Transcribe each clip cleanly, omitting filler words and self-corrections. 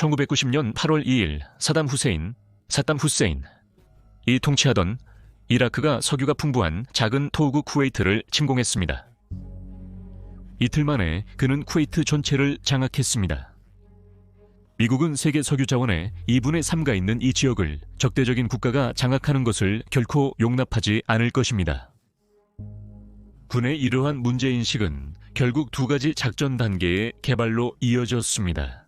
1990년 8월 2일 사담 후세인, 이 통치하던 이라크가 석유가 풍부한 작은 토우국 쿠웨이트를 침공했습니다. 이틀 만에 그는 쿠웨이트 전체를 장악했습니다. 미국은 세계 석유 자원의 2분의 3가 있는 이 지역을 적대적인 국가가 장악하는 것을 결코 용납하지 않을 것입니다. 군의 이러한 문제인식은 결국 두 가지 작전 단계의 개발로 이어졌습니다.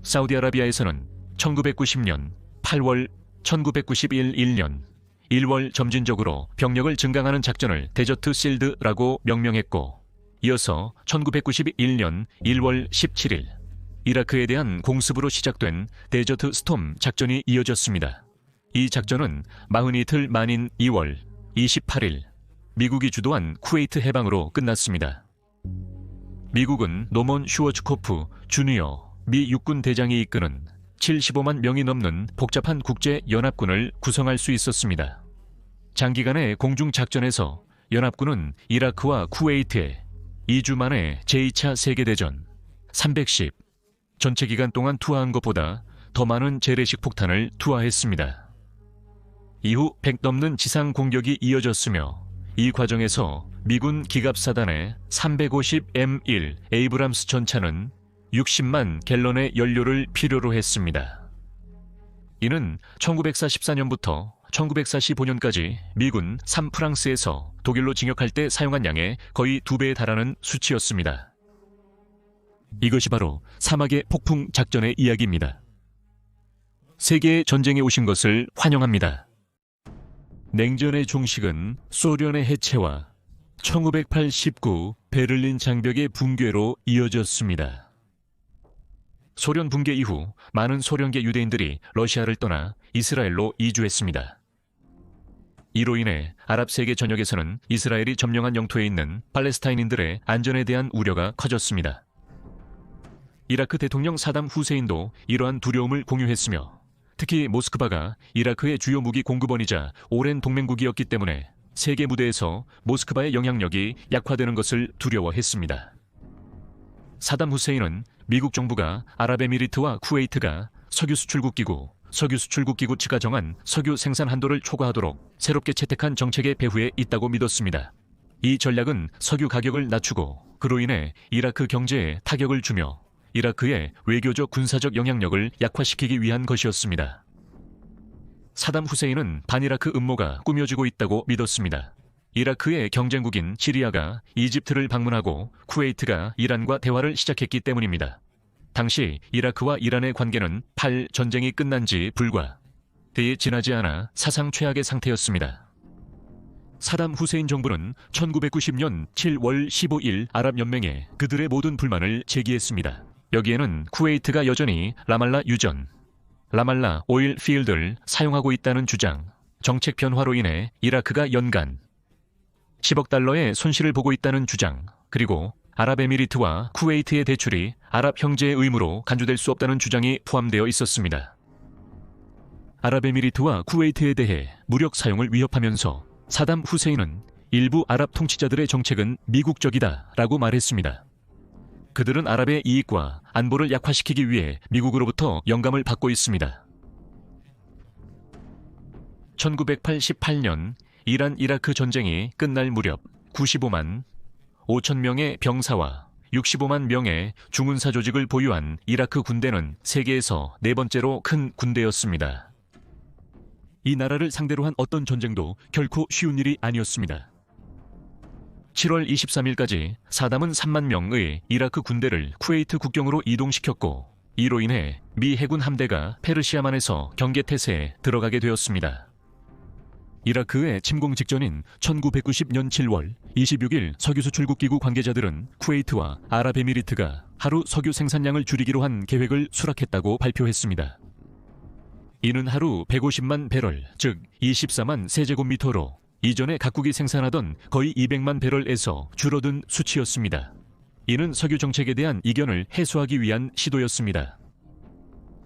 사우디아라비아에서는 1990년 8월, 1991 1년 1월 점진적으로 병력을 증강하는 작전을 데저트 실드라고 명명했고, 이어서 1991년 1월 17일 이라크에 대한 공습으로 시작된 데저트 스톰 작전이 이어졌습니다. 이 작전은 40이틀 만인 2월 28일 미국이 주도한 쿠웨이트 해방으로 끝났습니다. 미국은 노먼 슈워츠코프 주니어 미 육군 대장이 이끄는 75만 명이 넘는 복잡한 국제연합군을 구성할 수 있었습니다. 장기간의 공중작전에서 연합군은 이라크와 쿠웨이트에 2주 만에 제2차 세계대전 310 전체 기간 동안 투하한 것보다 더 많은 재래식 폭탄을 투하했습니다. 이후 100 넘는 지상 공격이 이어졌으며, 이 과정에서 미군 기갑사단의 350M1 에이브람스 전차는 60만 갤런의 연료를 필요로 했습니다. 이는 1944년부터 1945년까지 미군 3프랑스에서 독일로 진격할 때 사용한 양의 거의 2배에 달하는 수치였습니다. 이것이 바로 사막의 폭풍 작전의 이야기입니다. 세계의 전쟁에 오신 것을 환영합니다. 냉전의 종식은 소련의 해체와 1989 베를린 장벽의 붕괴로 이어졌습니다. 소련 붕괴 이후 많은 소련계 유대인들이 러시아를 떠나 이스라엘로 이주했습니다. 이로 인해 아랍 세계 전역에서는 이스라엘이 점령한 영토에 있는 팔레스타인인들의 안전에 대한 우려가 커졌습니다. 이라크 대통령 사담 후세인도 이러한 두려움을 공유했으며, 특히 모스크바가 이라크의 주요 무기 공급원이자 오랜 동맹국이었기 때문에 세계 무대에서 모스크바의 영향력이 약화되는 것을 두려워했습니다. 사담 후세인은 미국 정부가 아랍에미리트와 쿠웨이트가 석유 수출국 기구 측가 정한 석유 생산 한도를 초과하도록 새롭게 채택한 정책의 배후에 있다고 믿었습니다. 이 전략은 석유 가격을 낮추고 그로 인해 이라크 경제에 타격을 주며 이라크의 외교적 군사적 영향력을 약화시키기 위한 것이었습니다. 사담 후세인은 반이라크 음모가 꾸며지고 있다고 믿었습니다. 이라크의 경쟁국인 시리아가 이집트를 방문하고 쿠웨이트가 이란과 대화를 시작했기 때문입니다. 당시 이라크와 이란의 관계는 전쟁이 끝난 지 불과 대에 지나지 않아 사상 최악의 상태였습니다. 사담 후세인 정부는 1990년 7월 15일 아랍연맹에 그들의 모든 불만을 제기했습니다. 여기에는 쿠웨이트가 여전히 라말라 유전, 라말라 오일 필드를 사용하고 있다는 주장, 정책 변화로 인해 이라크가 연간 10억 달러의 손실을 보고 있다는 주장, 그리고 아랍에미리트와 쿠웨이트의 대출이 아랍 형제의 의무로 간주될 수 없다는 주장이 포함되어 있었습니다. 아랍에미리트와 쿠웨이트에 대해 무력 사용을 위협하면서 사담 후세인은 일부 아랍 통치자들의 정책은 미국적이다 라고 말했습니다. 그들은 아랍의 이익과 안보를 약화시키기 위해 미국으로부터 영감을 받고 있습니다. 1988년 이란 이라크 전쟁이 끝날 무렵 95만 5천 명의 병사와 65만 명의 중군사 조직을 보유한 이라크 군대는 세계에서 네 번째로 큰 군대였습니다. 이 나라를 상대로 한 어떤 전쟁도 결코 쉬운 일이 아니었습니다. 7월 23일까지 사담은 3만 명의 이라크 군대를 쿠웨이트 국경으로 이동시켰고, 이로 인해 미 해군 함대가 페르시아만에서 경계태세에 들어가게 되었습니다. 이라크의 침공 직전인 1990년 7월 26일 석유 수출국 기구 관계자들은 쿠웨이트와 아랍에미리트가 하루 석유 생산량을 줄이기로 한 계획을 수락했다고 발표했습니다. 이는 하루 150만 배럴, 즉 24만 세제곱미터로 이전에 각국이 생산하던 거의 200만 배럴에서 줄어든 수치였습니다. 이는 석유 정책에 대한 이견을 해소하기 위한 시도였습니다.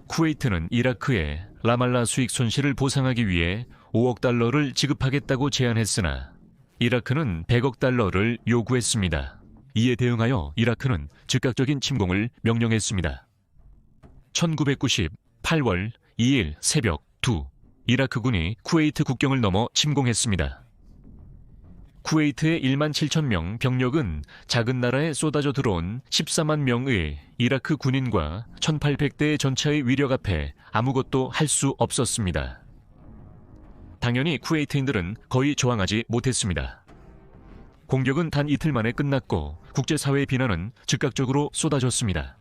쿠웨이트는 이라크에 라말라 수익 손실을 보상하기 위해 5억 달러를 지급하겠다고 제안했으나 이라크는 100억 달러를 요구했습니다. 이에 대응하여 이라크는 즉각적인 침공을 명령했습니다. 1990 8월 2일 새벽 2, 이라크군이 쿠웨이트 국경을 넘어 침공했습니다. 쿠웨이트의 1만 7천 명 병력은 작은 나라에 쏟아져 들어온 14만 명의 이라크 군인과 1,800대의 전차의 위력 앞에 아무것도 할 수 없었습니다. 당연히 쿠웨이트인들은 거의 저항하지 못했습니다. 공격은 단 이틀 만에 끝났고 국제사회의 비난은 즉각적으로 쏟아졌습니다.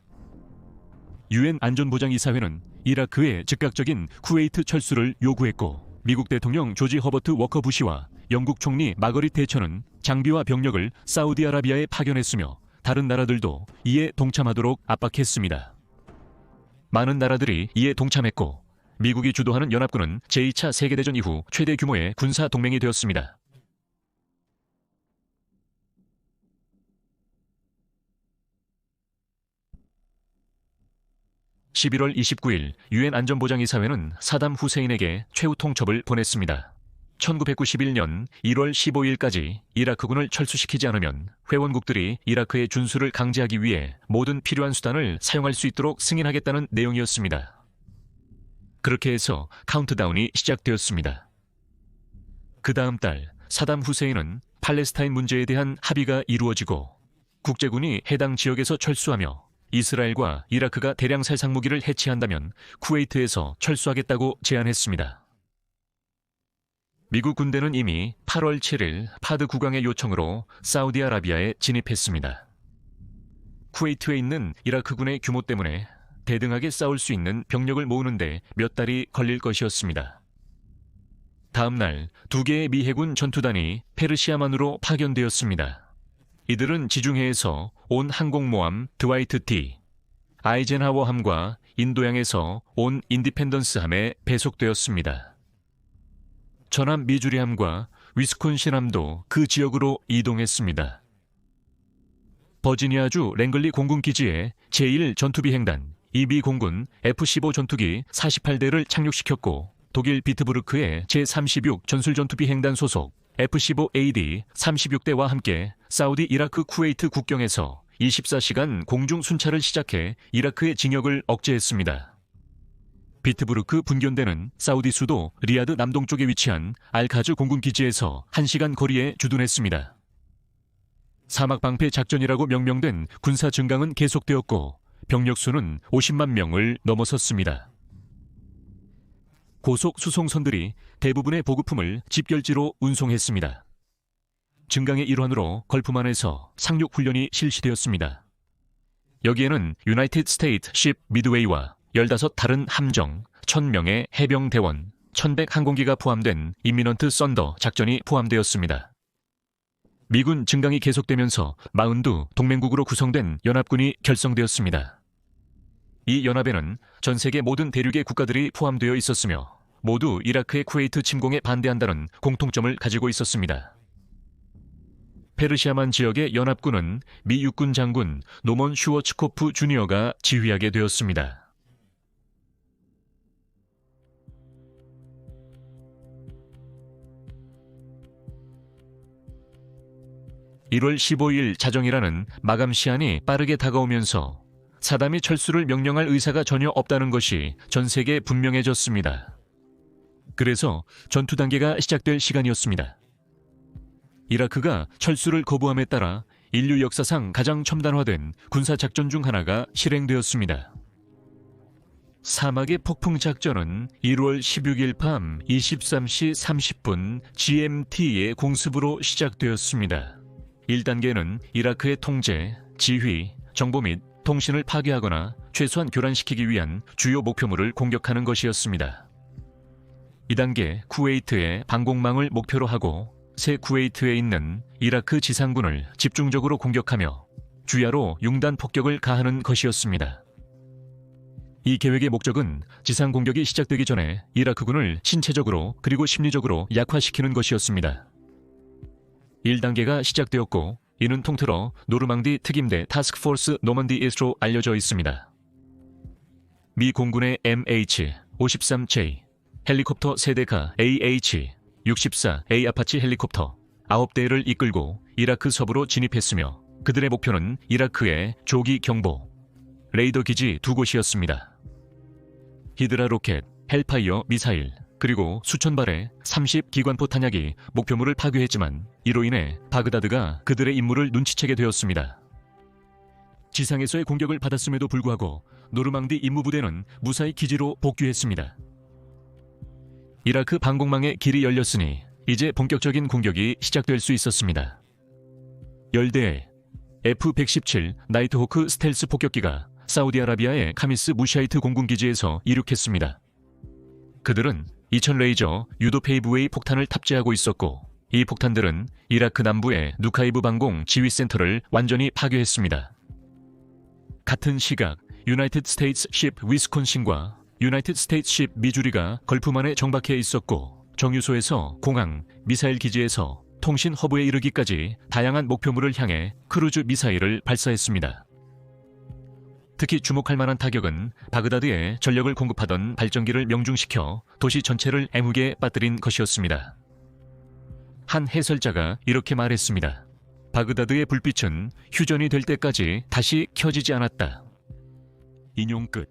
유엔 안전보장이사회는 이라크의 즉각적인 쿠웨이트 철수를 요구했고, 미국 대통령 조지 허버트 워커 부시와 영국 총리 마거릿 대처는 장비와 병력을 사우디아라비아에 파견했으며 다른 나라들도 이에 동참하도록 압박했습니다. 많은 나라들이 이에 동참했고, 미국이 주도하는 연합군은 제2차 세계대전 이후 최대 규모의 군사 동맹이 되었습니다. (11월 29일) 유엔 안전보장이사회는 사담 후세인에게 최후 통첩을 보냈습니다. 1991년 1월 15일까지 이라크군을 철수시키지 않으면 회원국들이 이라크의 준수를 강제하기 위해 모든 필요한 수단을 사용할 수 있도록 승인하겠다는 내용이었습니다. 그렇게 해서 카운트다운이 시작되었습니다. 그 다음 달 사담 후세인은 팔레스타인 문제에 대한 합의가 이루어지고 국제군이 해당 지역에서 철수하며 이스라엘과 이라크가 대량 살상 무기를 해체한다면 쿠웨이트에서 철수하겠다고 제안했습니다. 미국 군대는 이미 8월 7일 파드 국왕의 요청으로 사우디아라비아에 진입했습니다. 쿠웨이트에 있는 이라크군의 규모 때문에 대등하게 싸울 수 있는 병력을 모으는데 몇 달이 걸릴 것이었습니다. 다음 날 2개의 미 해군 전투단이 페르시아만으로 파견되었습니다. 이들은 지중해에서 온 항공모함 드와이트 D, 아이젠하워함과 인도양에서 온 인디펜던스함에 배속되었습니다. 전함 미주리함과 위스콘신함도 그 지역으로 이동했습니다. 버지니아주 랭글리 공군기지에 제1전투비행단 EB 공군 F-15 전투기 48대를 착륙시켰고, 독일 비트부르크의 제36 전술전투비행단 소속 F-15AD 36대와 함께 사우디 이라크 쿠웨이트 국경에서 24시간 공중 순찰을 시작해 이라크의 징역을 억제했습니다. 비트부르크 분견대는 사우디 수도 리야드 남동쪽에 위치한 알카즈 공군기지에서 1시간 거리에 주둔했습니다. 사막방패 작전이라고 명명된 군사 증강은 계속되었고 병력 수는 50만 명을 넘어섰습니다. 고속 수송선들이 대부분의 보급품을 집결지로 운송했습니다. 증강의 일환으로 걸프만에서 상륙 훈련이 실시되었습니다. 여기에는 유나이티드 스테이트 십 미드웨이와 15다른 함정, 1000명의 해병 대원, 1100 항공기가 포함된 임미넌트 썬더 작전이 포함되었습니다. 미군 증강이 계속되면서 42 동맹국으로 구성된 연합군이 결성되었습니다. 이 연합에는 전 세계 모든 대륙의 국가들이 포함되어 있었으며 모두 이라크의 쿠웨이트 침공에 반대한다는 공통점을 가지고 있었습니다. 페르시아만 지역의 연합군은 미 육군 장군 노먼 슈워츠코프 주니어가 지휘하게 되었습니다. (1월 15일) 자정이라는 마감 시한이 빠르게 다가오면서 사담이 철수를 명령할 의사가 전혀 없다는 것이 전 세계에 분명해졌습니다. 그래서 전투 단계가 시작될 시간이었습니다. 이라크가 철수를 거부함에 따라 인류 역사상 가장 첨단화된 군사작전 중 하나가 실행되었습니다. 사막의 폭풍작전은 1월 16일 밤 23시 30분 GMT의 공습으로 시작되었습니다. 1단계는 이라크의 통제, 지휘, 정보 및 통신을 파괴하거나 최소한 교란시키기 위한 주요 목표물을 공격하는 것이었습니다. 2단계 쿠웨이트의 방공망을 목표로 하고 새 쿠웨이트에 있는 이라크 지상군을 집중적으로 공격하며 주야로 융단 폭격을 가하는 것이었습니다. 이 계획의 목적은 지상 공격이 시작되기 전에 이라크군을 신체적으로 그리고 심리적으로 약화시키는 것이었습니다. 1단계가 시작되었고 이는 통틀어 노르망디 특임대 타스크포스 노먼디 이스트로 알려져 있습니다. 미 공군의 MH-53J 헬리콥터 세대가 AH-64A 아파치 헬리콥터 9대를 이끌고 이라크 서부로 진입했으며 그들의 목표는 이라크의 조기 경보, 레이더 기지 2곳이었습니다. 히드라 로켓, 헬파이어 미사일, 그리고 수천 발의 30기관포 탄약이 목표물을 파괴했지만 이로 인해 바그다드가 그들의 임무를 눈치채게 되었습니다. 지상에서의 공격을 받았음에도 불구하고 노르망디 임무부대는 무사히 기지로 복귀했습니다. 이라크 방공망의 길이 열렸으니 이제 본격적인 공격이 시작될 수 있었습니다. 10대의 F-117 나이트호크 스텔스 폭격기가 사우디아라비아의 카미스 무샤이트 공군기지에서 이륙했습니다. 그들은 2000 레이저 유도페이브웨이 폭탄을 탑재하고 있었고 이 폭탄들은 이라크 남부의 누카이브 방공 지휘센터를 완전히 파괴했습니다. 같은 시각 유나이티드 스테이츠 십 위스콘신과 유나이티드 스테이츠 십 미주리가 걸프만에 정박해 있었고 정유소에서 공항, 미사일 기지에서 통신 허브에 이르기까지 다양한 목표물을 향해 크루즈 미사일을 발사했습니다. 특히 주목할 만한 타격은 바그다드에 전력을 공급하던 발전기를 명중시켜 도시 전체를 애무게 빠뜨린 것이었습니다. 한 해설자가 이렇게 말했습니다. 바그다드의 불빛은 휴전이 될 때까지 다시 켜지지 않았다. 인용 끝.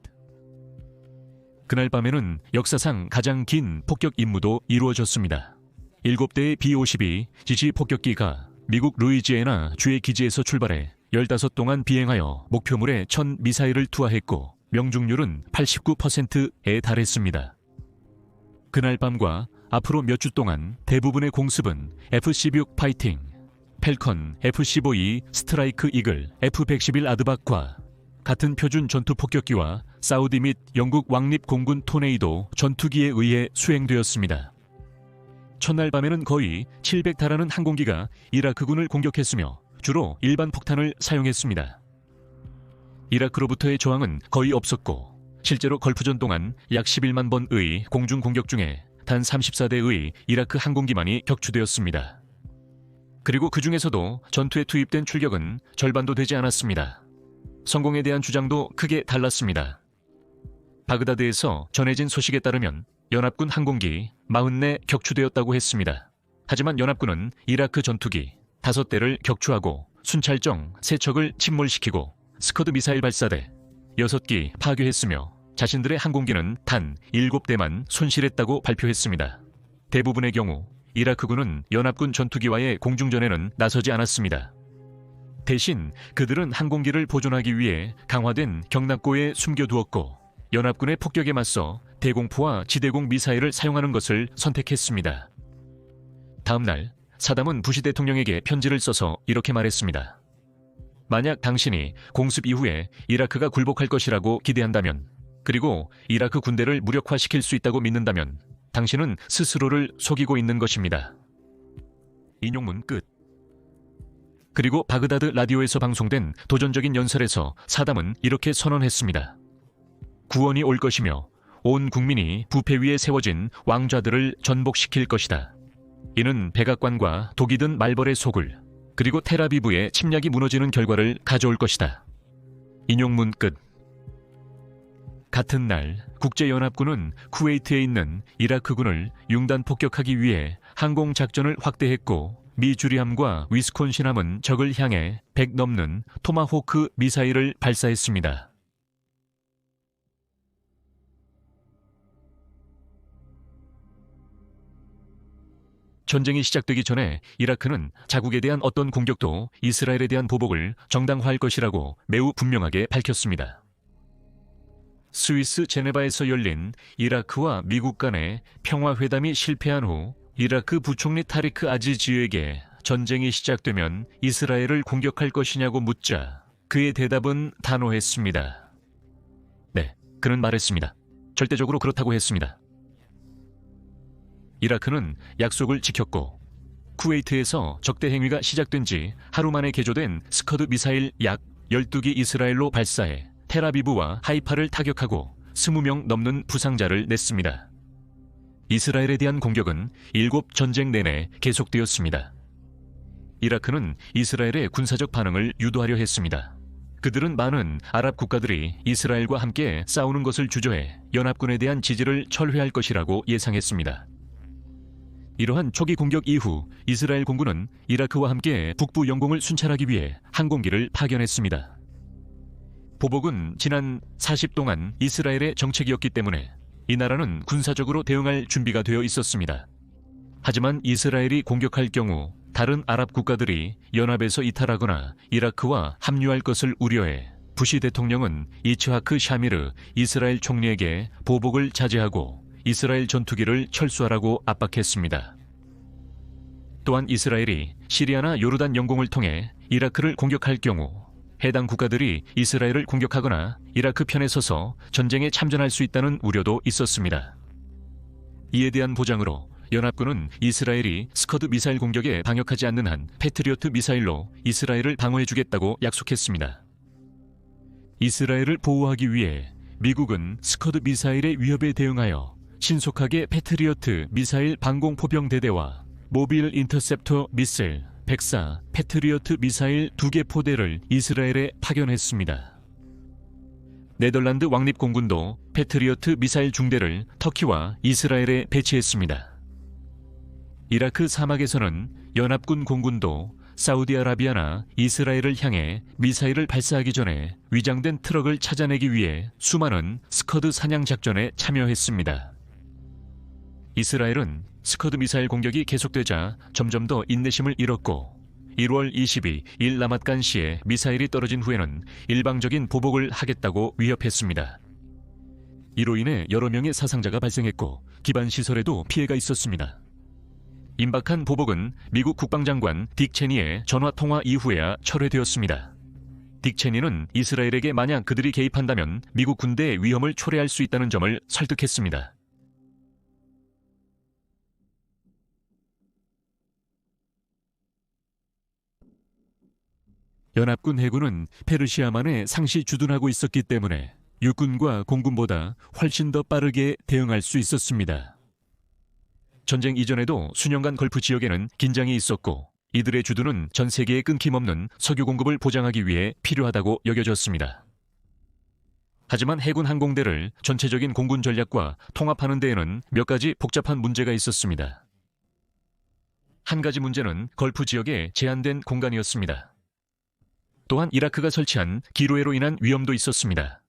그날 밤에는 역사상 가장 긴 폭격 임무도 이루어졌습니다. 7대의 B-52 지시 폭격기가 미국 루이지애나 주의 기지에서 출발해 15동안 비행하여 목표물에 1000 미사일을 투하했고 명중률은 89%에 달했습니다. 그날 밤과 앞으로 몇 주 동안 대부분의 공습은 F-16 파이팅, 펠컨, F-15E 스트라이크 이글, F-111 아드박과 같은 표준 전투 폭격기와 사우디 및 영국 왕립 공군 토네이도 전투기에 의해 수행되었습니다. 첫날 밤에는 거의 700달하는 항공기가 이라크군을 공격했으며 주로 일반 폭탄을 사용했습니다. 이라크로부터의 저항은 거의 없었고 실제로 걸프전 동안 약 11만 번의 공중 공격 중에 단 34대의 이라크 항공기만이 격추되었습니다. 그리고 그 중에서도 전투에 투입된 출격은 절반도 되지 않았습니다. 성공에 대한 주장도 크게 달랐습니다. 바그다드에서 전해진 소식에 따르면 연합군 항공기 44 격추되었다고 했습니다. 하지만 연합군은 이라크 전투기 5대를 격추하고 순찰정 3척을 침몰시키고 스커드 미사일 발사대 6기 파괴했으며 자신들의 항공기는 단 7대만 손실했다고 발표했습니다. 대부분의 경우 이라크군은 연합군 전투기와의 공중전에는 나서지 않았습니다. 대신 그들은 항공기를 보존하기 위해 강화된 경납고에 숨겨두었고 연합군의 폭격에 맞서 대공포와 지대공 미사일을 사용하는 것을 선택했습니다. 다음 날 사담은 부시 대통령에게 편지를 써서 이렇게 말했습니다. 만약 당신이 공습 이후에 이라크가 굴복할 것이라고 기대한다면 그리고 이라크 군대를 무력화시킬 수 있다고 믿는다면 당신은 스스로를 속이고 있는 것입니다. 인용문 끝. 그리고 바그다드 라디오에서 방송된 도전적인 연설에서 사담은 이렇게 선언했습니다. 구원이 올 것이며 온 국민이 부패 위에 세워진 왕좌들을 전복시킬 것이다. 이는 백악관과 독이 든 말벌의 속을 그리고 텔아비브의 침략이 무너지는 결과를 가져올 것이다. 인용문 끝. 같은 날 국제연합군은 쿠웨이트에 있는 이라크군을 융단 폭격하기 위해 항공작전을 확대했고 미주리함과 위스콘신함은 적을 향해 100 넘는 토마호크 미사일을 발사했습니다. 전쟁이 시작되기 전에 이라크는 자국에 대한 어떤 공격도 이스라엘에 대한 보복을 정당화할 것이라고 매우 분명하게 밝혔습니다. 스위스 제네바에서 열린 이라크와 미국 간의 평화회담이 실패한 후 이라크 부총리 타리크 아지지에게 전쟁이 시작되면 이스라엘을 공격할 것이냐고 묻자 그의 대답은 단호했습니다. 네, 그는 말했습니다. 절대적으로 그렇다고 했습니다. 이라크는 약속을 지켰고 쿠웨이트에서 적대 행위가 시작된 지 하루 만에 개조된 스커드 미사일 약 12기 이스라엘로 발사해 텔아비브와 하이파를 타격하고 20명 넘는 부상자를 냈습니다. 이스라엘에 대한 공격은 7전쟁 내내 계속되었습니다. 이라크는 이스라엘의 군사적 반응을 유도하려 했습니다. 그들은 많은 아랍 국가들이 이스라엘과 함께 싸우는 것을 주저해 연합군에 대한 지지를 철회할 것이라고 예상했습니다. 이러한 초기 공격 이후 이스라엘 공군은 이라크와 함께 북부 영공을 순찰하기 위해 항공기를 파견했습니다. 보복은 지난 40 동안 이스라엘의 정책이었기 때문에 이 나라는 군사적으로 대응할 준비가 되어 있었습니다. 하지만 이스라엘이 공격할 경우 다른 아랍 국가들이 연합에서 이탈하거나 이라크와 합류할 것을 우려해 부시 대통령은 이츠하크 샤미르 이스라엘 총리에게 보복을 자제하고 이스라엘 전투기를 철수하라고 압박했습니다. 또한 이스라엘이 시리아나 요르단 영공을 통해 이라크를 공격할 경우 해당 국가들이 이스라엘을 공격하거나 이라크 편에 서서 전쟁에 참전할 수 있다는 우려도 있었습니다. 이에 대한 보장으로 연합군은 이스라엘이 스커드 미사일 공격에 방역하지 않는 한 패트리어트 미사일로 이스라엘을 방어해주겠다고 약속했습니다. 이스라엘을 보호하기 위해 미국은 스커드 미사일의 위협에 대응하여 신속하게 패트리어트 미사일 방공포병 대대와 모빌 인터셉터 미사일 104 패트리어트 미사일 2개 포대를 이스라엘에 파견했습니다. 네덜란드 왕립공군도 패트리어트 미사일 중대를 터키와 이스라엘에 배치했습니다. 이라크 사막에서는 연합군 공군도 사우디아라비아나 이스라엘을 향해 미사일을 발사하기 전에 위장된 트럭을 찾아내기 위해 수많은 스커드 사냥 작전에 참여했습니다. 이스라엘은 스커드 미사일 공격이 계속되자 점점 더 인내심을 잃었고 1월 22일 라맛간시에 미사일이 떨어진 후에는 일방적인 보복을 하겠다고 위협했습니다. 이로 인해 여러 명의 사상자가 발생했고 기반 시설에도 피해가 있었습니다. 임박한 보복은 미국 국방장관 딕 체니의 전화통화 이후에야 철회되었습니다. 딕 체니는 이스라엘에게 만약 그들이 개입한다면 미국 군대의 위험을 초래할 수 있다는 점을 설득했습니다. 연합군 해군은 페르시아만에 상시 주둔하고 있었기 때문에 육군과 공군보다 훨씬 더 빠르게 대응할 수 있었습니다. 전쟁 이전에도 수년간 걸프 지역에는 긴장이 있었고 이들의 주둔은 전 세계에 끊김없는 석유 공급을 보장하기 위해 필요하다고 여겨졌습니다. 하지만 해군 항공대를 전체적인 공군 전략과 통합하는 데에는 몇 가지 복잡한 문제가 있었습니다. 한 가지 문제는 걸프 지역의 제한된 공간이었습니다. 또한 이라크가 설치한 기로회로 인한 위험도 있었습니다.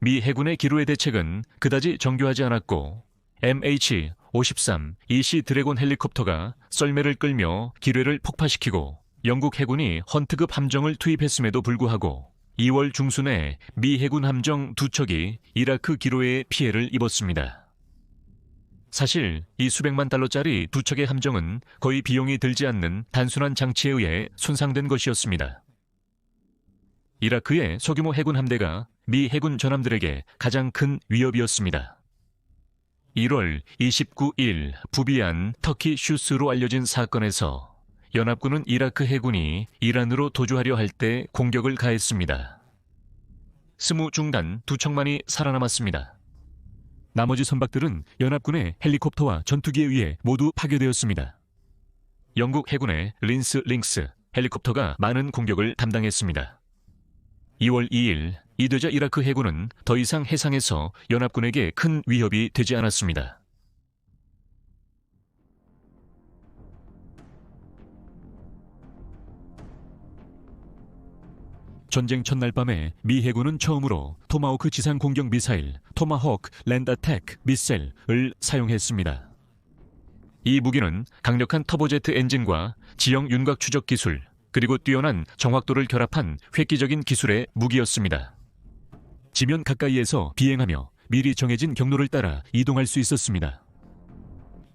미 해군의 기로회 대책은 그다지 정교하지 않았고 MH-53 EC 드래곤 헬리콥터가 썰매를 끌며 기뢰를 폭파시키고 영국 해군이 헌트급 함정을 투입했음에도 불구하고 2월 중순에 미 해군 함정 2척이 이라크 기로회에 피해를 입었습니다. 사실 이 수백만 달러짜리 2척의 함정은 거의 비용이 들지 않는 단순한 장치에 의해 손상된 것이었습니다. 이라크의 소규모 해군 함대가 미 해군 전함들에게 가장 큰 위협이었습니다. 1월 29일 부비안 터키 슈스로 알려진 사건에서 연합군은 이라크 해군이 이란으로 도주하려 할 때 공격을 가했습니다. 20중단 2척만이 살아남았습니다. 나머지 선박들은 연합군의 헬리콥터와 전투기에 의해 모두 파괴되었습니다. 영국 해군의 린스 링스 헬리콥터가 많은 공격을 담당했습니다. 2월 2일 이되자 이라크 해군은 더 이상 해상에서 연합군에게 큰 위협이 되지 않았습니다. 전쟁 첫날 밤에 미 해군은 처음으로 토마호크 지상 공격 미사일 토마호크 랜드 어택 미사일을 사용했습니다. 이 무기는 강력한 터보제트 엔진과 지형 윤곽 추적 기술 그리고 뛰어난 정확도를 결합한 획기적인 기술의 무기였습니다. 지면 가까이에서 비행하며 미리 정해진 경로를 따라 이동할 수 있었습니다.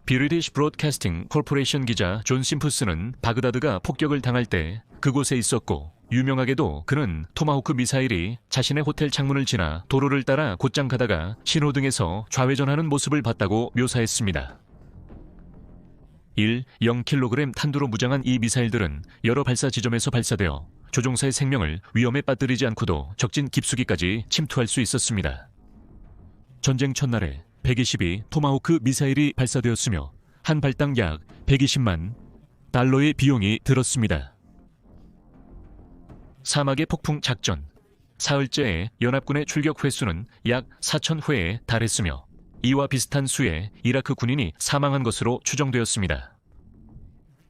브리티시 브로드캐스팅 코퍼레이션 기자 존 심프스는 바그다드가 폭격을 당할 때 그곳에 있었고 유명하게도 그는 토마호크 미사일이 자신의 호텔 창문을 지나 도로를 따라 곧장 가다가 신호등에서 좌회전하는 모습을 봤다고 묘사했습니다. 0kg 탄두로 무장한 이 미사일들은 여러 발사 지점에서 발사되어 조종사의 생명을 위험에 빠뜨리지 않고도 적진 깊숙이까지 침투할 수 있었습니다. 전쟁 첫날에 122 토마호크 미사일이 발사되었으며 한 발당 약 120만 달러의 비용이 들었습니다. 사막의 폭풍 작전 사흘째의 연합군의 출격 횟수는 약 4,000회에 달했으며 이와 비슷한 수의 이라크 군인이 사망한 것으로 추정되었습니다.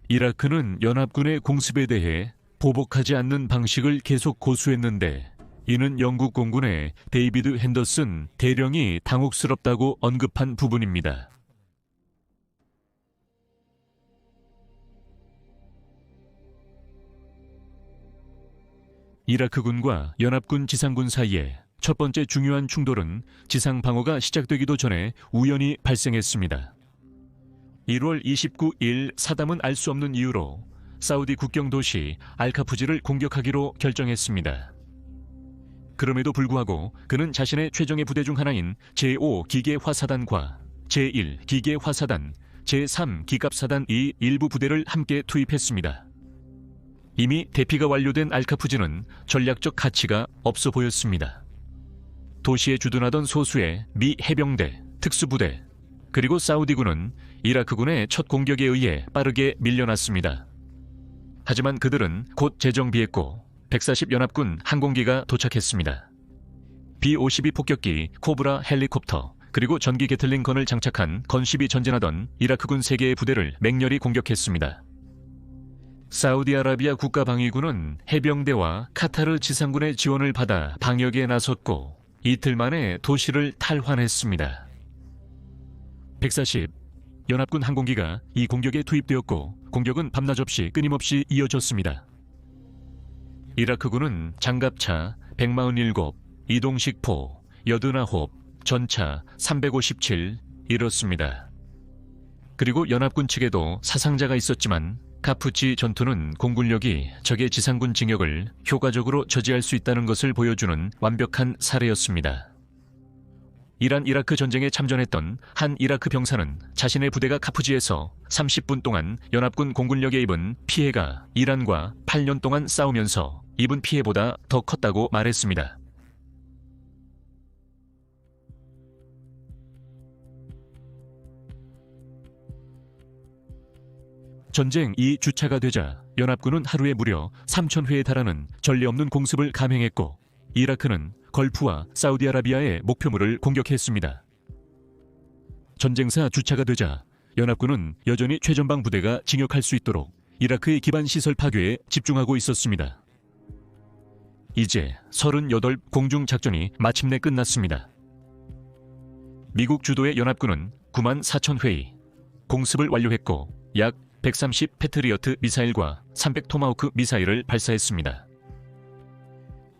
이라크는 연합군의 공습에 대해 보복하지 않는 방식을 계속 고수했는데 이는 영국 공군의 데이비드 핸더슨 대령이 당혹스럽다고 언급한 부분입니다. 이라크군과 연합군 지상군 사이에 첫 번째 중요한 충돌은 지상 방어가 시작되기도 전에 우연히 발생했습니다. 1월 29일 사담은 알 수 없는 이유로 사우디 국경 도시 알카푸지를 공격하기로 결정했습니다. 그럼에도 불구하고 그는 자신의 최정예 부대 중 하나인 제5기계화사단과 제1기계화사단, 제3기갑사단 이 일부 부대를 함께 투입했습니다. 이미 대피가 완료된 알카푸지는 전략적 가치가 없어 보였습니다. 도시에 주둔하던 소수의 미 해병대, 특수부대, 그리고 사우디군은 이라크군의 첫 공격에 의해 빠르게 밀려났습니다. 하지만 그들은 곧 재정비했고 140 연합군 항공기가 도착했습니다. B-52 폭격기, 코브라 헬리콥터, 그리고 전기 게틀링건을 장착한 건십이 전진하던 이라크군 3개의 부대를 맹렬히 공격했습니다. 사우디아라비아 국가방위군은 해병대와 카타르 지상군의 지원을 받아 방역에 나섰고 이틀 만에 도시를 탈환했습니다. 140 연합군 항공기가 이 공격에 투입되었고 공격은 밤낮 없이 끊임없이 이어졌습니다. 이라크군은 장갑차 147, 이동식포 89, 전차 357 이렇습니다. 그리고 연합군 측에도 사상자가 있었지만 카푸치 전투는 공군력이 적의 지상군 진격을 효과적으로 저지할 수 있다는 것을 보여주는 완벽한 사례였습니다. 이란 이라크 전쟁에 참전했던 한 이라크 병사는 자신의 부대가 카푸지에서 30분 동안 연합군 공군력에 입은 피해가 이란과 8년 동안 싸우면서 입은 피해보다 더 컸다고 말했습니다. 전쟁 2주차가 되자 연합군은 하루에 무려 3,000회에 달하는 전례 없는 공습을 감행했고 이라크는 걸프와 사우디아라비아의 목표물을 공격했습니다. 전쟁사 주차가 되자 연합군은 여전히 최전방 부대가 진격할 수 있도록 이라크의 기반 시설 파괴에 집중하고 있었습니다. 이제 38 공중 작전이 마침내 끝났습니다. 미국 주도의 연합군은 94,000회의 공습을 완료했고 약 130 패트리어트 미사일과 300 토마호크 미사일을 발사했습니다.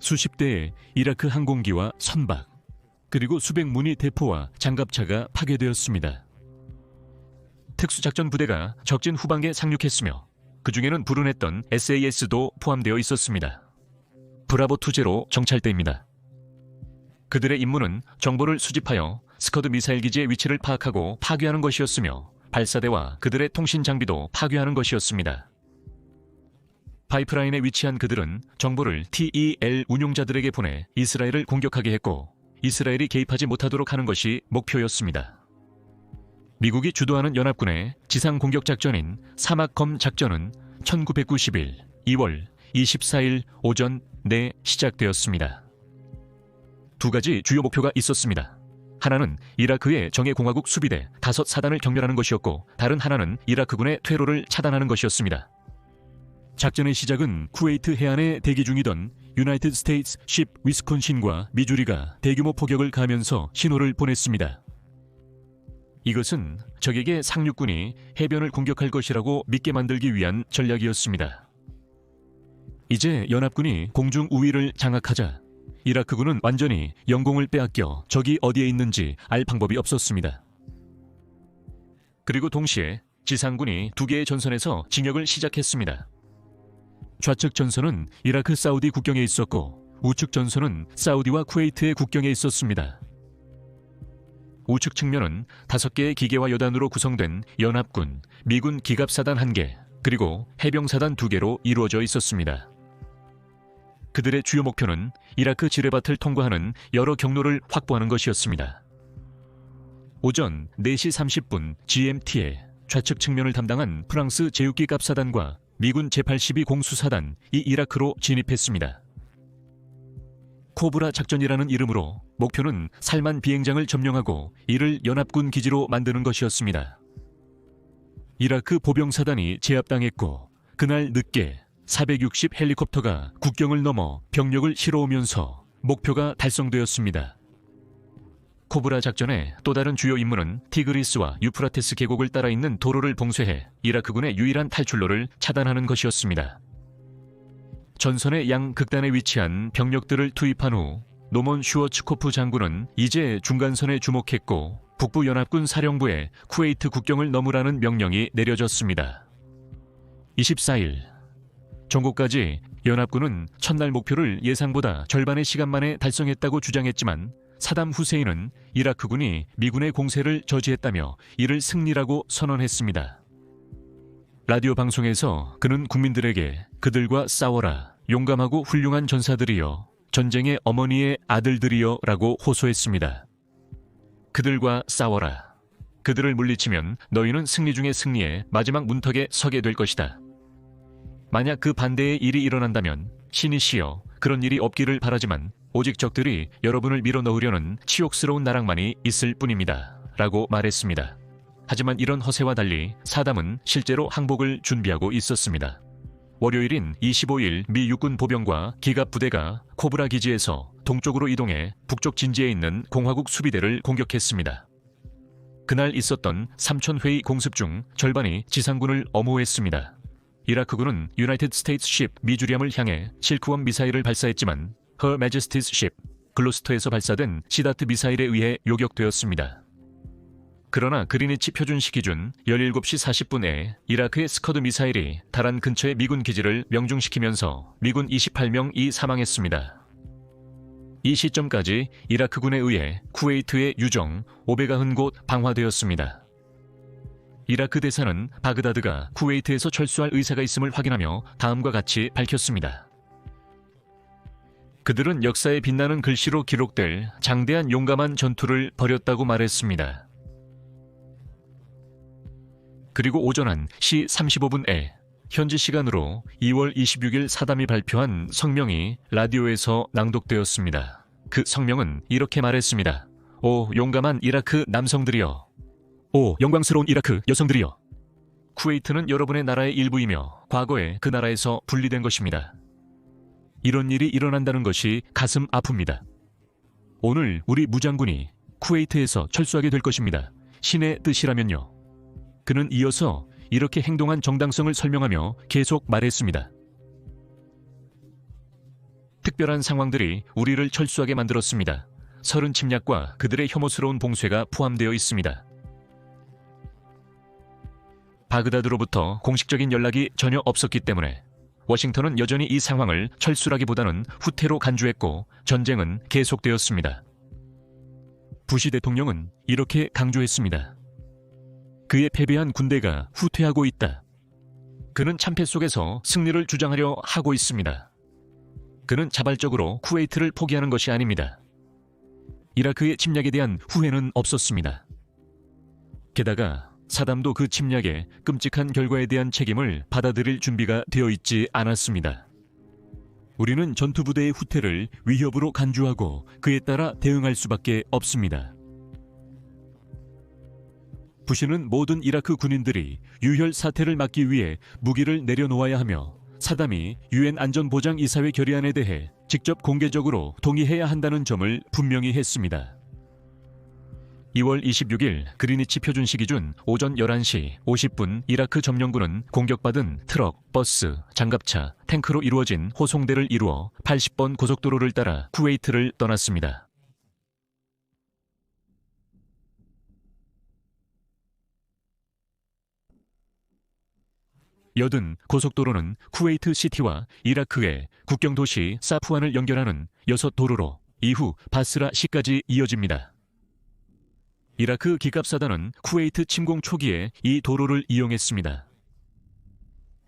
수십 대의 이라크 항공기와 선박, 그리고 수백 문의 대포와 장갑차가 파괴되었습니다. 특수작전 부대가 적진 후방에 상륙했으며 그 중에는 불운했던 SAS도 포함되어 있었습니다. 브라보 투제로 정찰대입니다. 그들의 임무는 정보를 수집하여 스커드 미사일 기지의 위치를 파악하고 파괴하는 것이었으며 발사대와 그들의 통신 장비도 파괴하는 것이었습니다. 파이프라인에 위치한 그들은 정보를 TEL 운용자들에게 보내 이스라엘을 공격하게 했고 이스라엘이 개입하지 못하도록 하는 것이 목표였습니다. 미국이 주도하는 연합군의 지상 공격 작전인 사막검 작전은 1991 2월 24일 오전 4 시작되었습니다. 두 가지 주요 목표가 있었습니다. 하나는 이라크의 정예공화국 수비대 5사단을 경멸하는 것이었고 다른 하나는 이라크군의 퇴로를 차단하는 것이었습니다. 작전의 시작은 쿠웨이트 해안에 대기 중이던 유나이티드 스테이츠 십 위스콘신과 미주리가 대규모 포격을 가하면서 신호를 보냈습니다. 이것은 적에게 상륙군이 해변을 공격할 것이라고 믿게 만들기 위한 전략이었습니다. 이제 연합군이 공중 우위를 장악하자 이라크군은 완전히 영공을 빼앗겨 적이 어디에 있는지 알 방법이 없었습니다. 그리고 동시에 지상군이 2개의 전선에서 진격을 시작했습니다. 좌측 전선은 이라크 사우디 국경에 있었고 우측 전선은 사우디와 쿠웨이트의 국경에 있었습니다. 우측 측면은 5개의 기계화 여단으로 구성된 연합군, 미군 기갑사단 1개, 그리고 해병사단 2개로 이루어져 있었습니다. 그들의 주요 목표는 이라크 지뢰밭을 통과하는 여러 경로를 확보하는 것이었습니다. 오전 4시 30분 GMT에 좌측 측면을 담당한 프랑스 제6기갑사단과 미군 제82 공수사단이 이라크로 진입했습니다. 코브라 작전이라는 이름으로 목표는 살만 비행장을 점령하고 이를 연합군 기지로 만드는 것이었습니다. 이라크 보병사단이 제압당했고 그날 늦게 460 헬리콥터가 국경을 넘어 병력을 실어오면서 목표가 달성되었습니다. 코브라 작전의 또 다른 주요 임무는 티그리스와 유프라테스 계곡을 따라 있는 도로를 봉쇄해 이라크군의 유일한 탈출로를 차단하는 것이었습니다. 전선의 양극단에 위치한 병력들을 투입한 후 노먼 슈워츠코프 장군은 이제 중간선에 주목했고 북부 연합군 사령부에 쿠웨이트 국경을 넘으라는 명령이 내려졌습니다. 24일 정오까지 연합군은 첫날 목표를 예상보다 절반의 시간 만에 달성했다고 주장했지만 사담 후세인은 이라크군이 미군의 공세를 저지했다며 이를 승리라고 선언했습니다. 라디오 방송에서 그는 국민들에게 그들과 싸워라, 용감하고 훌륭한 전사들이여, 전쟁의 어머니의 아들들이여 라고 호소했습니다. 그들과 싸워라. 그들을 물리치면 너희는 승리 중의 승리에 마지막 문턱에 서게 될 것이다. 만약 그 반대의 일이 일어난다면 신이시여 그런 일이 없기를 바라지만 오직 적들이 여러분을 밀어넣으려는 치욕스러운 나락만이 있을 뿐입니다. 라고 말했습니다. 하지만 이런 허세와 달리 사담은 실제로 항복을 준비하고 있었습니다. 월요일인 25일 미 육군 보병과 기갑 부대가 코브라 기지에서 동쪽으로 이동해 북쪽 진지에 있는 공화국 수비대를 공격했습니다. 그날 있었던 3,000회의 공습 중 절반이 지상군을 엄호했습니다. 이라크군은 유나이티드 스테이츠 십 미주리암을 향해 실크원 미사일을 발사했지만 Her Majesty's Ship 글로스터에서 발사된 시다트 미사일에 의해 요격되었습니다. 그러나 그리니치 표준시 기준 17시 40분에 이라크의 스커드 미사일이 다란 근처의 미군 기지를 명중시키면서 미군 28명이 사망했습니다. 이 시점까지 이라크군에 의해 쿠웨이트의 유정, 오베가 흔곳 방화되었습니다. 이라크 대사는 바그다드가 쿠웨이트에서 철수할 의사가 있음을 확인하며 다음과 같이 밝혔습니다. 그들은 역사에 빛나는 글씨로 기록될 장대한 용감한 전투를 벌였다고 말했습니다. 그리고 오전 1시 35분에 현지 시간으로 2월 26일 사담이 발표한 성명이 라디오에서 낭독되었습니다. 그 성명은 이렇게 말했습니다. 오 용감한 이라크 남성들이여. 오 영광스러운 이라크 여성들이여. 쿠웨이트는 여러분의 나라의 일부이며 과거에 그 나라에서 분리된 것입니다. 이런 일이 일어난다는 것이 가슴 아픕니다. 오늘 우리 무장군이 쿠웨이트에서 철수하게 될 것입니다. 신의 뜻이라면요. 그는 이어서 이렇게 행동한 정당성을 설명하며 계속 말했습니다. 특별한 상황들이 우리를 철수하게 만들었습니다. 서른 침략과 그들의 혐오스러운 봉쇄가 포함되어 있습니다. 바그다드로부터 공식적인 연락이 전혀 없었기 때문에 워싱턴은 여전히 이 상황을 철수라기보다는 후퇴로 간주했고 전쟁은 계속되었습니다. 부시 대통령은 이렇게 강조했습니다. 그의 패배한 군대가 후퇴하고 있다. 그는 참패 속에서 승리를 주장하려 하고 있습니다. 그는 자발적으로 쿠웨이트를 포기하는 것이 아닙니다. 이라크의 침략에 대한 후회는 없었습니다. 게다가 사담도 그 침략의 끔찍한 결과에 대한 책임을 받아들일 준비가 되어 있지 않았습니다. 우리는 전투부대의 후퇴를 위협으로 간주하고 그에 따라 대응할 수밖에 없습니다. 부시는 모든 이라크 군인들이 유혈 사태를 막기 위해 무기를 내려놓아야 하며 사담이 유엔 안전보장이사회 결의안에 대해 직접 공개적으로 동의해야 한다는 점을 분명히 했습니다. 2월 26일 그리니치 표준시 기준 오전 11시 50분 이라크 점령군은 공격받은 트럭, 버스, 장갑차, 탱크로 이루어진 호송대를 이루어 80번 고속도로를 따라 쿠웨이트를 떠났습니다. 여든 고속도로는 쿠웨이트 시티와 이라크의 국경 도시 사프완을 연결하는 6도로로 이후 바스라 시까지 이어집니다. 이라크 기갑사단은 쿠웨이트 침공 초기에 이 도로를 이용했습니다.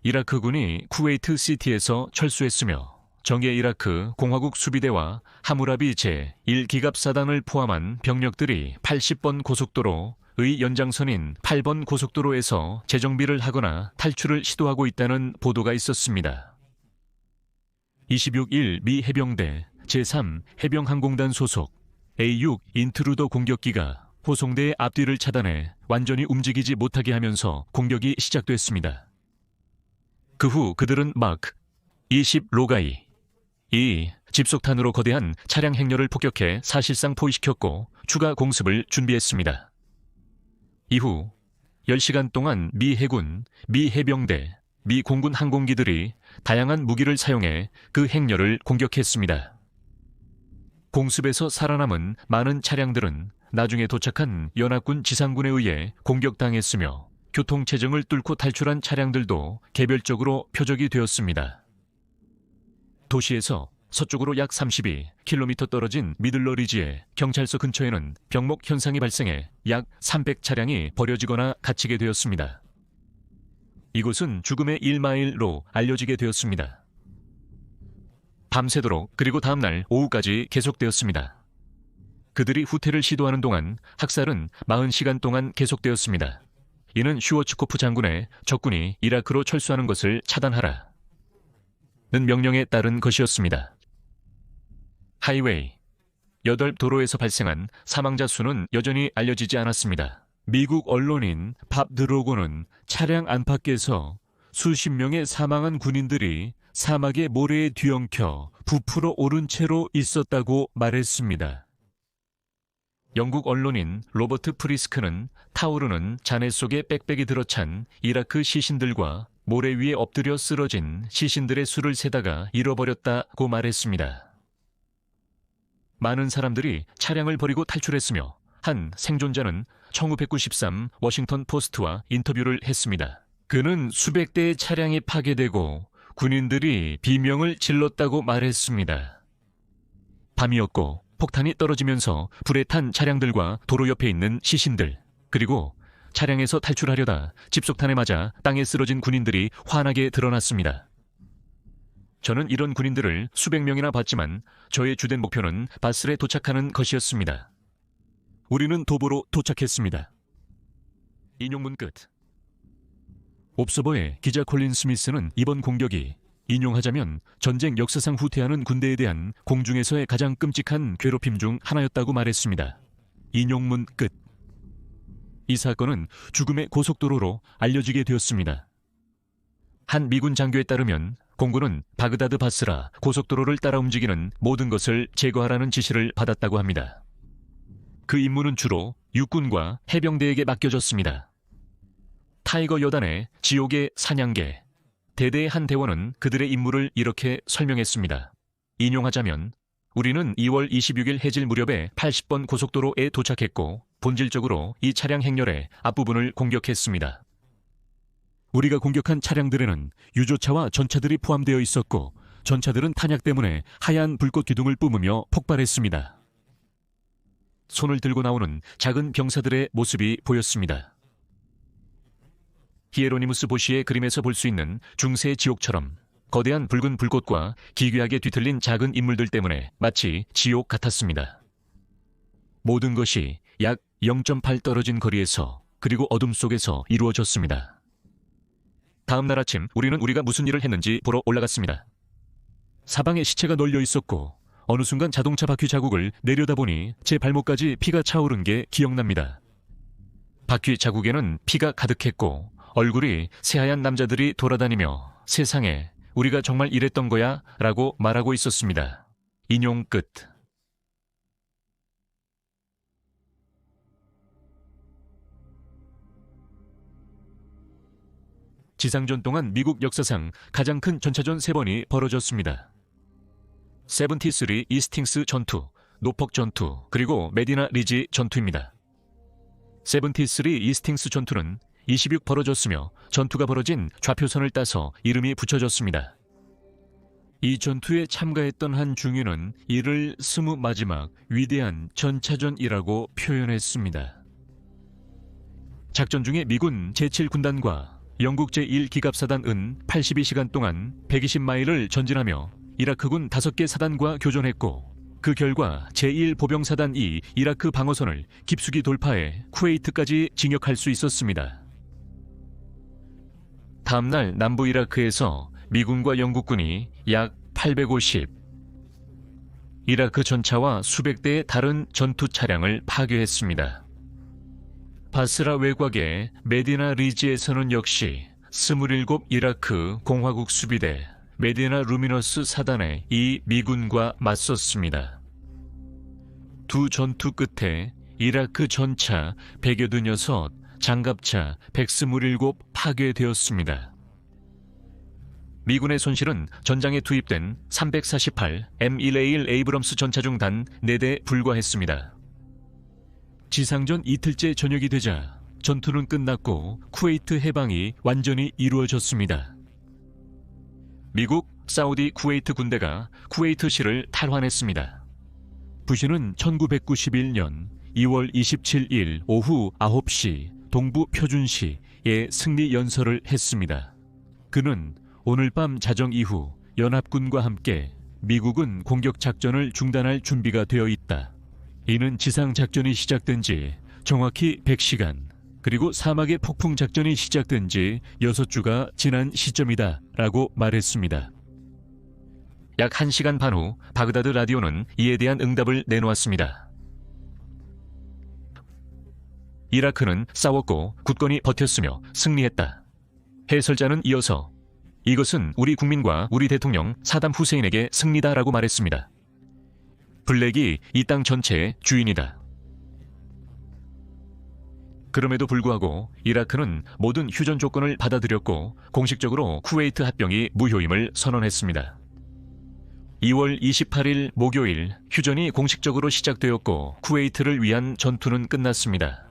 이라크군이 쿠웨이트 시티에서 철수했으며 정예 이라크 공화국 수비대와 하무라비 제1기갑사단을 포함한 병력들이 80번 고속도로의 연장선인 8번 고속도로에서 재정비를 하거나 탈출을 시도하고 있다는 보도가 있었습니다. 26일 미 해병대 제3해병항공단 소속 A6 인트루더 공격기가 호송대의 앞뒤를 차단해 완전히 움직이지 못하게 하면서 공격이 시작됐습니다. 그 후 그들은 마크 20 로가이, 이 집속탄으로 거대한 차량 행렬을 폭격해 사실상 포위시켰고 추가 공습을 준비했습니다. 이후 10시간 동안 미 해군, 미 해병대, 미 공군 항공기들이 다양한 무기를 사용해 그 행렬을 공격했습니다. 공습에서 살아남은 많은 차량들은 나중에 도착한 연합군 지상군에 의해 공격당했으며 교통체증을 뚫고 탈출한 차량들도 개별적으로 표적이 되었습니다. 도시에서 서쪽으로 약 32km 떨어진 미들러 리지의 경찰서 근처에는 병목 현상이 발생해 약 300차량이 버려지거나 갇히게 되었습니다. 이곳은 죽음의 1마일로 알려지게 되었습니다. 밤새도록 그리고 다음날 오후까지 계속되었습니다. 그들이 후퇴를 시도하는 동안 학살은 40시간 동안 계속되었습니다. 이는 슈워츠코프 장군의 적군이 이라크로 철수하는 것을 차단하라는 명령에 따른 것이었습니다. 하이웨이 8도로에서 발생한 사망자 수는 여전히 알려지지 않았습니다. 미국 언론인 밥 드로고는 차량 안팎에서 수십 명의 사망한 군인들이 사막의 모래에 뒤엉켜 부풀어 오른 채로 있었다고 말했습니다. 영국 언론인 로버트 프리스크는 타오르는 잔해 속에 빽빽이 들어찬 이라크 시신들과 모래 위에 엎드려 쓰러진 시신들의 수를 세다가 잃어버렸다고 말했습니다. 많은 사람들이 차량을 버리고 탈출했으며 한 생존자는 1993 워싱턴 포스트와 인터뷰를 했습니다. 그는 수백 대의 차량이 파괴되고 군인들이 비명을 질렀다고 말했습니다. 밤이었고 폭탄이 떨어지면서 불에 탄 차량들과 도로 옆에 있는 시신들, 그리고 차량에서 탈출하려다 집속탄에 맞아 땅에 쓰러진 군인들이 환하게 드러났습니다. 저는 이런 군인들을 수백 명이나 봤지만 저의 주된 목표는 바슬에 도착하는 것이었습니다. 우리는 도보로 도착했습니다. 인용문 끝. 옵서버의 기자 콜린 스미스는 이번 공격이 인용하자면 전쟁 역사상 후퇴하는 군대에 대한 공중에서의 가장 끔찍한 괴롭힘 중 하나였다고 말했습니다. 인용문 끝. 이 사건은 죽음의 고속도로로 알려지게 되었습니다. 한 미군 장교에 따르면 공군은 바그다드 바스라 고속도로를 따라 움직이는 모든 것을 제거하라는 지시를 받았다고 합니다. 그 임무는 주로 육군과 해병대에게 맡겨졌습니다. 타이거 여단의 지옥의 사냥개, 대대의 한 대원은 그들의 임무를 이렇게 설명했습니다. 인용하자면 우리는 2월 26일 해질 무렵에 80번 고속도로에 도착했고 본질적으로 이 차량 행렬의 앞부분을 공격했습니다. 우리가 공격한 차량들에는 유조차와 전차들이 포함되어 있었고 전차들은 탄약 때문에 하얀 불꽃 기둥을 뿜으며 폭발했습니다. 손을 들고 나오는 작은 병사들의 모습이 보였습니다. 히에로니무스 보시의 그림에서 볼 수 있는 중세 지옥처럼 거대한 붉은 불꽃과 기괴하게 뒤틀린 작은 인물들 때문에 마치 지옥 같았습니다. 모든 것이 약 0.8 떨어진 거리에서 그리고 어둠 속에서 이루어졌습니다. 다음 날 아침 우리는 우리가 무슨 일을 했는지 보러 올라갔습니다. 사방에 시체가 널려 있었고 어느 순간 자동차 바퀴 자국을 내려다보니 제 발목까지 피가 차오른 게 기억납니다. 바퀴 자국에는 피가 가득했고 얼굴이 새하얀 남자들이 돌아다니며 세상에 우리가 정말 이랬던 거야? 라고 말하고 있었습니다. 인용 끝. 지상전 동안 미국 역사상 가장 큰 전차전 3번이 벌어졌습니다. 73 이스팅스 전투, 노퍽 전투, 그리고 메디나 리지 전투입니다. 73 이스팅스 전투는 26 벌어졌으며 전투가 벌어진 좌표선을 따서 이름이 붙여졌습니다. 이 전투에 참가했던 한 중위는 이를 스무 마지막 위대한 전차전이라고 표현했습니다. 작전 중에 미군 제7군단과 영국 제1기갑사단은 82시간 동안 120마일을 전진하며 이라크군 5개 사단과 교전했고 그 결과 제1보병사단이 이라크 방어선을 깊숙이 돌파해 쿠웨이트까지 진격할 수 있었습니다. 다음날 남부 이라크에서 미군과 영국군이 약 850 이라크 전차와 수백 대의 다른 전투 차량을 파괴했습니다. 바스라 외곽의 메디나 리지에서는 역시 27 이라크 공화국 수비대, 메디나 루미너스 사단의 이 미군과 맞섰습니다. 두 전투 끝에 이라크 전차 186, 장갑차 127 파괴되었습니다. 미군의 손실은 전장에 투입된 348 M1A1 에이브럼스 전차 중 단 4대 불과했습니다. 지상전 이틀째 저녁이 되자 전투는 끝났고 쿠웨이트 해방이 완전히 이루어졌습니다. 미국, 사우디, 쿠웨이트 군대가 쿠웨이트시를 탈환했습니다. 부시는 1991년 2월 27일 오후 9시 동부 표준시에 승리 연설을 했습니다. 그는 오늘 밤 자정 이후 연합군과 함께 미국은 공격 작전을 중단할 준비가 되어 있다. 이는 지상 작전이 시작된 지 정확히 100시간, 그리고 사막의 폭풍 작전이 시작된 지 6주가 지난 시점이다 라고 말했습니다. 약 1시간 반 후 바그다드 라디오는 이에 대한 응답을 내놓았습니다. 이라크는 싸웠고 굳건히 버텼으며 승리했다. 해설자는 이어서 이것은 우리 국민과 우리 대통령 사담 후세인에게 승리다라고 말했습니다. 블랙이 이 땅 전체의 주인이다. 그럼에도 불구하고 이라크는 모든 휴전 조건을 받아들였고 공식적으로 쿠웨이트 합병이 무효임을 선언했습니다. 2월 28일 목요일 휴전이 공식적으로 시작되었고 쿠웨이트를 위한 전투는 끝났습니다.